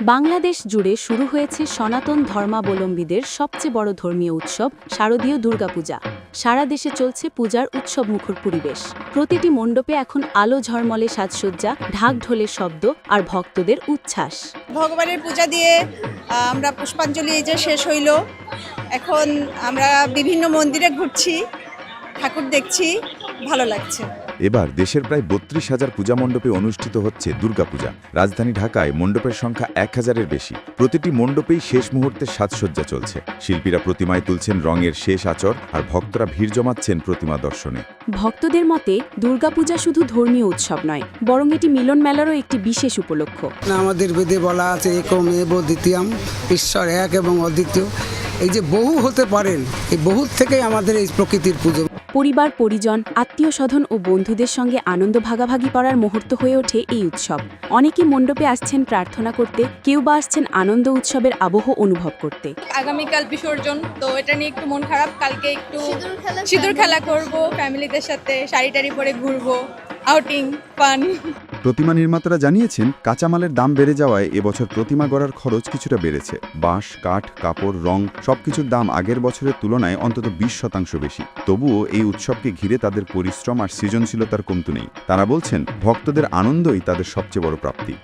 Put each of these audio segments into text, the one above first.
বাংলাদেশ জুড়ে শুরু হয়েছে সনাতন ধর্মাবলম্বীদের সবচেয়ে বড় ধর্মীয় উৎসব শারদীয় দুর্গাপূজা। সারা দেশে চলছে পূজার উৎসবমুখর পরিবেশ। প্রতিটি মণ্ডপে এখন আলো ঝলমলে সাজসজ্জা, ঢাক ঢোলের শব্দ আর ভক্তদের উচ্ছ্বাস। ভগবানের পূজা দিয়ে আমরা পুষ্পাঞ্জলি এই যে শেষ হইল, এখন আমরা বিভিন্ন মন্দিরে ঘুরছি, ঠাকুর দেখছি, ভালো লাগছে। এবার দেশের প্রায় ৩২,০০০ পূজা মণ্ডপে অনুষ্ঠিত হচ্ছে দুর্গাপূজা। রাজধানী ঢাকায় মণ্ডপের সংখ্যা ১,০০০-এর বেশি। প্রতিটি মণ্ডপেই শেষ মুহূর্তে সাজসজ্জা চলছে। শিল্পীরা প্রতিমায় তুলছেন রঙের শেষ আঁচড়, আর ভক্তরা ভিড় জমাচ্ছেন প্রতিমা দর্শনে। ভক্তদের মতে দুর্গাপূজা শুধু ধর্মীয় উৎসব নয়, বরং এটি মিলন মেলারও একটি বিশেষ উপলক্ষ। আমাদের বেদে বলা আছে একম এব দ্বিতীয়ম, ঈশ্বর এক এবং অদ্বিতীয়। এই যে বহু হতে পারেন, এই বহু থেকেই আমাদের এই প্রকৃতির পুজো। পরিবার, পরিজন, আত্মীয় স্বজন ও বন্ধুদের সঙ্গে আনন্দ ভাগাভাগি করার মুহূর্ত হয়ে ওঠে এই উৎসব। অনেকে মণ্ডপে আসছেন প্রার্থনা করতে, কেউ বা আসছেন আনন্দ উৎসবের আবহ অনুভব করতে। আগামীকাল বিসর্জন, তো এটা নিয়ে একটু মন খারাপ। কালকে একটু সিঁদুর খেলা করব, ফ্যামিলিদের সাথে শাড়ি টাড়ি পরে ঘুরবো, আউটিং, ফান। প্রতিমা নির্মাতারা জানিয়েছেন, কাঁচামালের দাম বেড়ে যাওয়ায় এবছর প্রতিমা গড়ার খরচ কিছুটা বেড়েছে। বাঁশ, কাঠ, কাপড়, রং সবকিছুর দাম আগের বছরের তুলনায় অন্তত ২০% বেশি। তবুও এই উৎসবকে ঘিরে তাদের পরিশ্রম আর সৃজনশীলতার কমতি নেই। তারা বলছেন, ভক্তদের আনন্দই তাদের সবচেয়ে বড় প্রাপ্তি।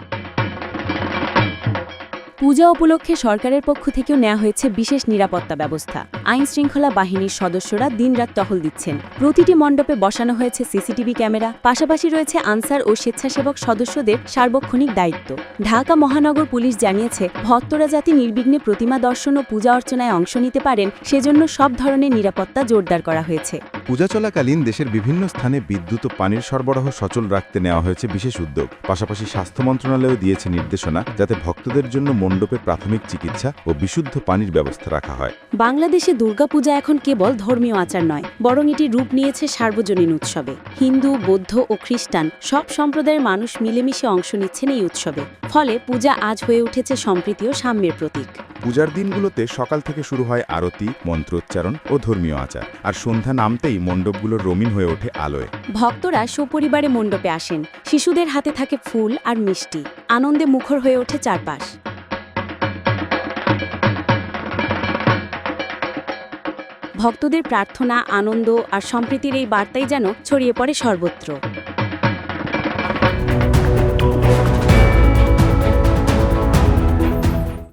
পূজা উপলক্ষে সরকারের পক্ষ থেকেও নেওয়া হয়েছে বিশেষ নিরাপত্তা ব্যবস্থা। আইনশৃঙ্খলা বাহিনীর সদস্যরা দিনরাত টহল দিচ্ছেন। প্রতিটি মণ্ডপে বসানো হয়েছে সিসিটিভি ক্যামেরা, পাশাপাশি রয়েছে আনসার ও স্বেচ্ছাসেবক সদস্যদের সার্বক্ষণিক দায়িত্ব। ঢাকা মহানগর পুলিশ জানিয়েছে, ভক্তরা যাতে নির্বিঘ্নে প্রতিমা দর্শন ও পূজা অর্চনায় অংশ নিতে পারেন, সেজন্য সব ধরনের নিরাপত্তা জোরদার করা হয়েছে। পূজা চলাকালীন দেশের বিভিন্ন স্থানে বিদ্যুৎ ও পানির সরবরাহ সচল রাখতে নেওয়া হয়েছে বিশেষ উদ্যোগ। পাশাপাশি স্বাস্থ্য মন্ত্রণালয় দিয়েছে নির্দেশনা, যাতে ভক্তদের জন্য মণ্ডপে প্রাথমিক চিকিৎসা ও বিশুদ্ধ পানির ব্যবস্থা রাখা হয়। বাংলাদেশে দুর্গাপূজা এখন কেবল ধর্মীয় আচার নয়, বরং এটি রূপ নিয়েছে সার্বজনীন উৎসবে। হিন্দু, বৌদ্ধ ও খ্রিস্টান সব সম্প্রদায়ের মানুষ মিলেমিশে অংশ নিচ্ছেন এই উৎসবে। ফলে পূজা আজ হয়ে উঠেছে সম্প্রীতি ও সাম্যের প্রতীক। পূজার দিনগুলোতে সকাল থেকে শুরু হয় আরতি, মন্ত্রোচ্চারণ ও ধর্মীয় আচার, আর সন্ধ্যা নামতেই মণ্ডপগুলো রঙিন হয়ে ওঠে আলোয়। ভক্তরা সপরিবারে মণ্ডপে আসেন, শিশুদের হাতে থাকে ফুল আর মিষ্টি, আনন্দে মুখর হয়ে ওঠে চারপাশ। ভক্তদের প্রার্থনা, আনন্দ আর সম্প্রীতির এই বার্তাই যেন ছড়িয়ে পড়ে সর্বত্র।